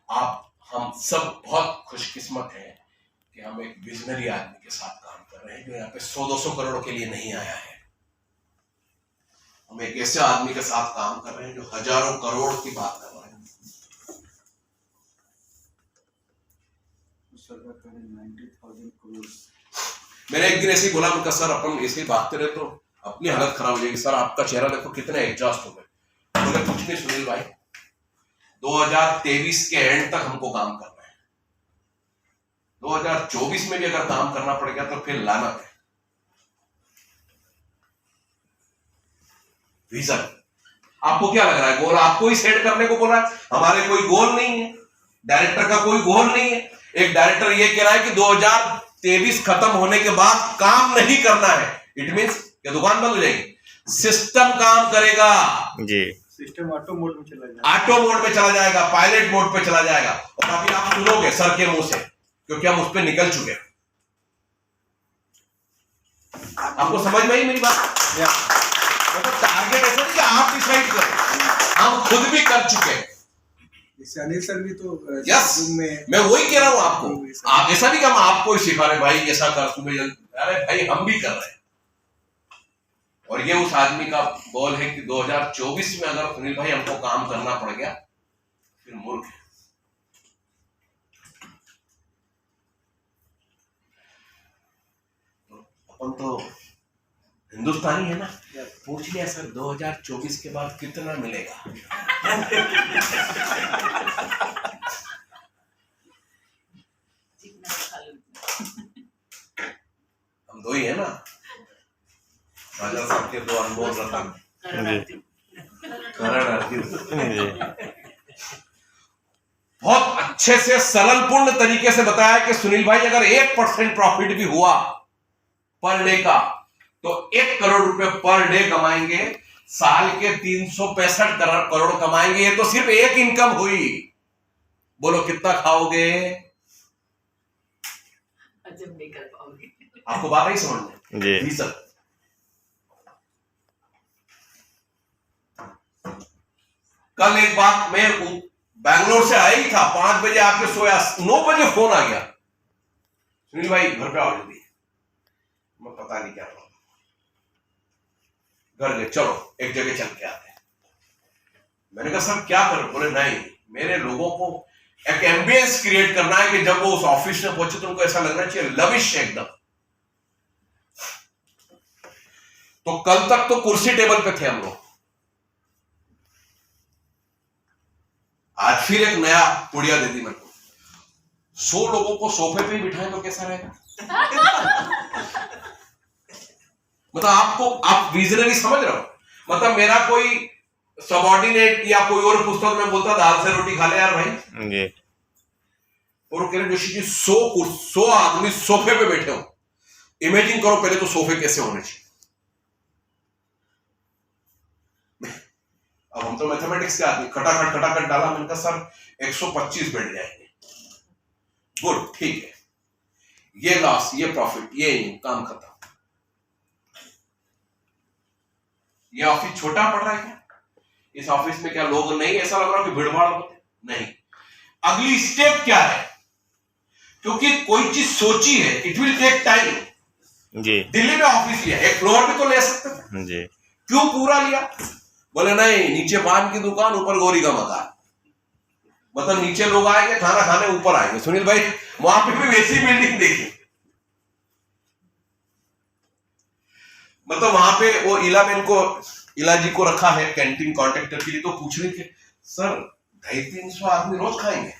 आप हम सब बहुत खुशकिस्मत हैं कि हम एक विजनरी आदमी के साथ काम कर रहे हैं जो यहाँ पे 100-200 करोड़ के लिए नहीं आया है। हम एक ऐसे आदमी के साथ काम कर रहे हैं जो हजारों करोड़ की बात कर रहे हैं। मैंने एक दिन ऐसे ही बोला, उनका सर अपन ऐसे ही भागते रहे तो अपनी हालत खराब हो जाएगी। सर आपका चेहरा देखो कितने एडजस्ट हो गए। बोले कुछ नहीं सुनील भाई, 2023 के एंड तक हमको काम करना है, 2024 में भी अगर काम करना पड़ेगा तो फिर लानत है। विजन आपको क्या लग रहा है? गोल आपको ही सेट करने को बोल रहा है, हमारे कोई गोल नहीं है, डायरेक्टर का कोई गोल नहीं है। एक डायरेक्टर ये कह रहा है कि 2023 खत्म होने के बाद काम नहीं करना है। इट मींस कि दुकान बंद हो जाएगी, सिस्टम काम करेगा जी, सिस्टम ऑटो मोड में चला जाएगा, ऑटो मोड पे चला जाएगा, पायलट मोड पे चला जाएगा। और अभी आप सुनोगे सर के मुंह से, क्योंकि हम उस पर निकल चुके हैं। आपको समझ में आई मेरी बात? मतलब टारगेट ऐसा नहीं कि आप डिसाइड करें, हम खुद भी कर चुके हैं। अनिल सर भी तो यस, मैं वही कह रहा हूं आपको। आप ऐसा नहीं कि हम आपको ही सिखा रहे भाई ऐसा कर सुबह जल्दी, अरे भाई हम भी कर रहे हैं। और ये उस आदमी का बोल है कि 2024 में अगर सुनील भाई हमको काम करना पड़ गया फिर मूर्ख है। अपन तो हिंदुस्तानी है ना, पूछ लिया सर 2024 के बाद कितना मिलेगा? हम दो ही है ना, राजा साहब के 2 अनमोल रतन, करण अर्जुन। बहुत अच्छे से सरल पूर्ण तरीके से बताया कि सुनील भाई अगर 1% प्रॉफिट भी हुआ पर डे का तो 1 करोड़ रुपए पर डे कमाएंगे, साल के 365 करोड़ कमाएंगे। ये तो सिर्फ एक इनकम हुई, बोलो कितना खाओगे? जब नहीं कर पाओगे। आपको बात नहीं समझ में? जी सर, कल एक बात, मैं बैंगलोर से आया ही था, 5 बजे आके सोया, 9 बजे फोन आ गया, सुनील भाई घर पे आओ जल्दी। मैं पता नहीं क्या हुआ, घर गए, चलो एक जगह चल के आते हैं। मैंने कहा सर क्या करो? बोले नहीं, मेरे लोगों को एक एम्बियंस क्रिएट करना है कि जब वो उस ऑफिस में पहुंचे तो उनको ऐसा लगना चाहिए लविश एकदम। तो कल तक तो कुर्सी टेबल पे थे हम लोग, आज फिर एक नया पुड़िया दे दी मेरे को। 100 लोगों को सोफे पे ही बिठाएं तो कैसा रहेगा? मतलब आप विजनरी समझ रहे हो? मतलब मेरा कोई सबऑर्डिनेट या कोई और पुस्तक में बोलता दाल से रोटी खा ले यार भाई जी, और किरण जोशी जी 100 आदमी सोफे पे बैठे हो। इमेजिन करो पहले तो सोफे कैसे होने चाहिए। अब हम तो मैथमेटिक्स के आदमी, खटाखट डाला, मैंने कहा सर 125 बैठ जाएंगे। गुड, ठीक है, ये लॉस, ये प्रॉफिट, ये काम खत्म। ये ऑफिस छोटा पड़ रहा है क्या? इस ऑफिस में क्या लोग नहीं, ऐसा लग रहा है कि भीड़ भाड़ होते नहीं। अगली स्टेप क्या है? क्योंकि कोई चीज सोची है, इट विल टेक टाइम। जी, दिल्ली में ऑफिस लिया, एक फ्लोर भी तो ले सकते थे, जी, क्यों पूरा लिया? बोले नहीं, नीचे पान की दुकान, ऊपर गौरी का मकान, मतलब नीचे लोग आएंगे खाना खाने, ऊपर आएंगे। सुनील भाई वहां पे भी वैसी बिल्डिंग देखी, मतलब वहां पे वो इला जी को रखा है कैंटीन कॉन्ट्रैक्टर के लिए। तो पूछ रही थी सर 250-300 आदमी रोज खाएंगे?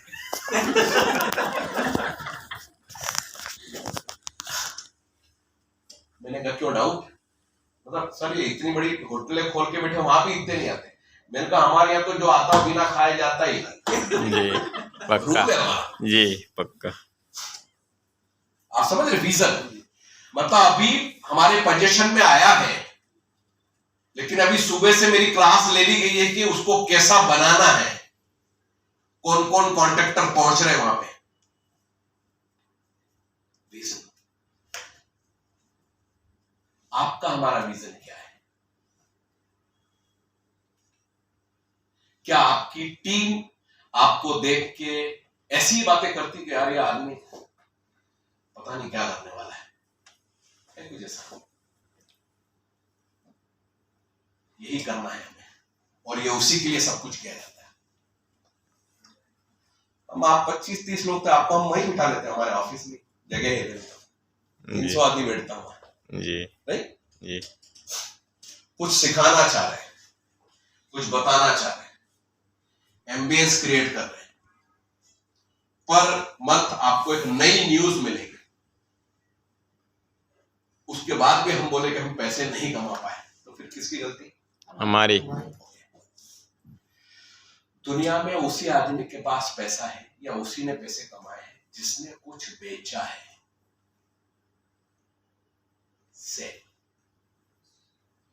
मैंने कहा क्यों डाउट? मतलब सर ये इतनी बड़ी होटलें खोल के बैठे, वहां भी इतने नहीं आते। मैंने कहा हमारे यहाँ तो जो आता बिना खाया जाता ही जी, पक्का, जी पक्का। आप समझ रहे विजन? मतलब अभी हमारे पोजीशन में आया है, लेकिन अभी सुबह से मेरी क्लास ले ली गई है कि उसको कैसा बनाना है, कौन कौन कॉन्ट्रैक्टर पहुंच रहे हैं वहां पे। विजन, आपका हमारा विजन क्या है? क्या आपकी टीम आपको देख के ऐसी बातें करती कि यार ये आदमी पता नहीं क्या करने वाला है कुछ ऐसा। यही करना है हमें, और ये उसी के लिए सब कुछ किया जाता है। हम आप 25-30 लोग थे, आपको हम वहीं बिठा लेते हैं हमारे ऑफिस में, जगह है 300 आदमी बैठता हुआ जी नहीं जी। कुछ सिखाना चाह रहे हैं, कुछ बताना चाह रहे हैं, एम्बियंस क्रिएट कर रहे हैं, पर मंथ आपको एक नई न्यूज मिलेगी, उसके बाद भी हम बोले कि हम पैसे नहीं कमा पाए, तो फिर किसकी गलती? हमारी। दुनिया में उसी आदमी के पास पैसा है या उसी ने पैसे कमाए हैं जिसने कुछ बेचा है। से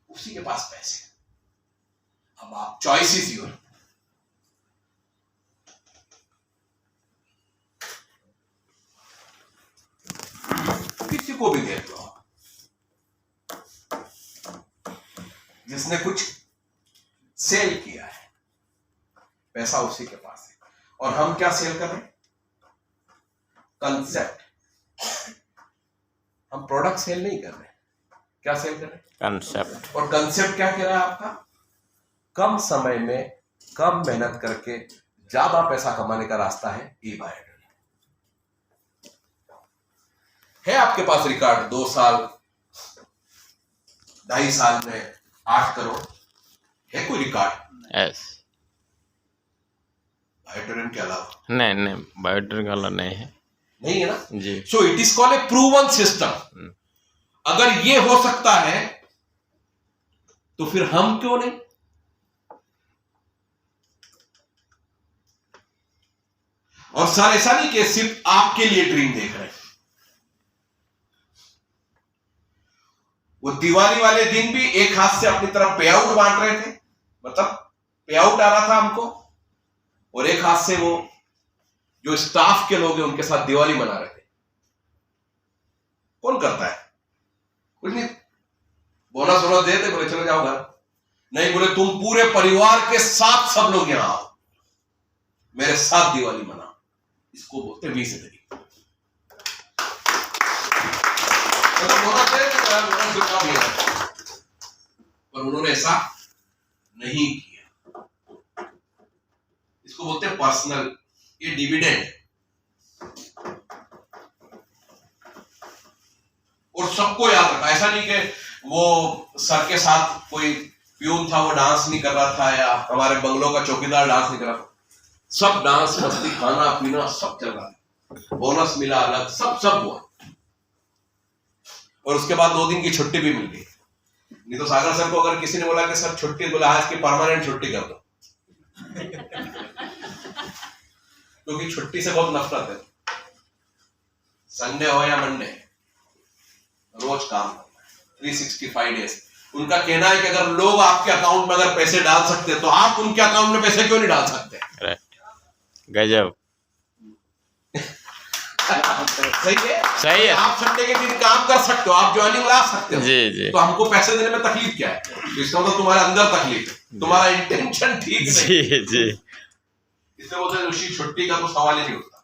उसी के पास पैसे। अब आप चॉइस इज योर। किसी को भी देख लो, जिसने कुछ सेल किया है, पैसा उसी के पास है। और हम क्या सेल कर रहे हैं? कंसेप्ट। हम प्रोडक्ट सेल नहीं कर रहे, क्या सेल कर रहे हैं? कंसेप्ट। और कंसेप्ट क्या कह रहा है आपका? कम समय में कम मेहनत करके ज्यादा पैसा कमाने का रास्ता है ई-बायोडर। है आपके पास रिकॉर्ड 2 साल 2.5 साल में 8 करोड़ है कोई रिकॉर्ड? यस। बायोटेरियन के अलावा नहीं बायोटेरियन वाला नहीं है। नहीं है ना जी। So it is called a proven system. अगर ये हो सकता है तो फिर हम क्यों नहीं? और सर ऐसा नहीं कि सिर्फ आपके लिए ड्रीम देख रहे हैं। वो दिवाली वाले दिन भी एक हाथ से अपनी तरफ पे आउट बांट रहे थे, मतलब पे आउट आ रहा था हमको, और एक हाथ से वो जो स्टाफ के लोग हैं उनके साथ दिवाली मना रहे थे। कौन करता है? कुछ नहीं, बोनस वोनस देते, बोले चलो जाओ घर। नहीं, बोले तुम पूरे परिवार के साथ सब लोग यहां आओ, मेरे साथ दिवाली मनाओ। इसको बोलते विजनरी। बोनस दे पर उन्होंने ऐसा नहीं किया। इसको बोलते हैं पर्सनल, ये डिविडेंड। और सबको याद रखा, ऐसा नहीं कि वो सर के साथ कोई प्यून था वो डांस नहीं कर रहा था, या हमारे बंगलों का चौकीदार डांस नहीं कर रहा था। सब डांस, मस्ती, खाना पीना सब चल रहा था, बोनस मिला अलग, सब हुआ। और उसके बाद 2 दिन की छुट्टी भी मिल गई। नहीं तो सागर सर को अगर किसी ने बोला कि सर छुट्टी, बोला आज की परमानेंट छुट्टी कर दो, क्योंकि छुट्टी से बहुत नफरत है। संडे हो या मंडे, रोज काम करना है, 365 डेज। उनका कहना है कि अगर लोग आपके अकाउंट में अगर पैसे डाल सकते हैं तो आप उनके अकाउंट में पैसे क्यों नहीं डाल सकते? गजब। सही है। आप संडे के दिन काम कर सकते हो, आप ज्वाइनिंग ला सकते हो। जी। तो हमको पैसे देने में तकलीफ क्या है? तो इसका मतलब तुम्हारे अंदर तकलीफ है, तुम्हारा इंटेंशन ठीक नहीं। जी। इसलिए बोलते हैं ऋषि छुट्टी का तो सवाल ही नहीं उठता।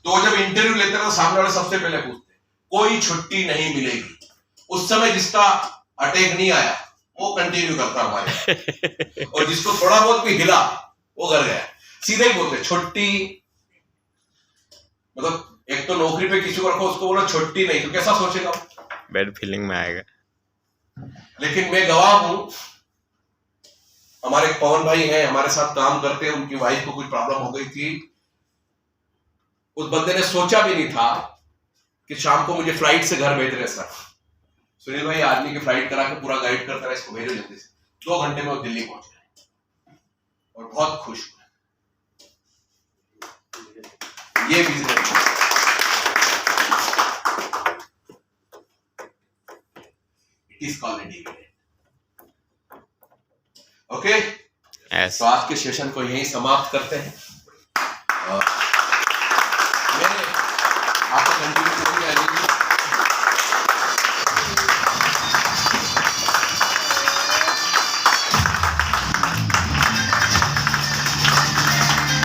तो वो जब इंटरव्यू लेते हैं तो सामने वाले सबसे पहले पूछते हैं कोई छुट्टी नहीं मिलेगी। उस समय जिसका अटैक नहीं आया वो कंटिन्यू करता हमारे, और जिसको थोड़ा बहुत भी हिला वो घर गया। सीधे ही बोलते छुट्टी, मतलब एक तो नौकरी पे किसी को रखो, उसको बोलो छुट्टी नहीं, तो कैसा सोचेगा? बैड फीलिंग में आएगा। लेकिन मैं गवाह हूं, हमारे पवन भाई हैं, हमारे साथ काम करते हैं, उनकी वाइफ को कुछ प्रॉब्लम हो गई थी। उस बंदे ने सोचा भी नहीं था कि शाम को मुझे फ्लाइट से घर भेज रहे सर, सुनील भाई आदमी की फ्लाइट करा के पूरा गाइड करता है, इसको भेजो जल्दी से। 2 घंटे में वो दिल्ली पहुंच गए और बहुत खुश हुए। ये business it is called dividend. Okay, तो आज के सेशन को यहीं समाप्त करते हैं। मैंने आपको कंटिन्यू किया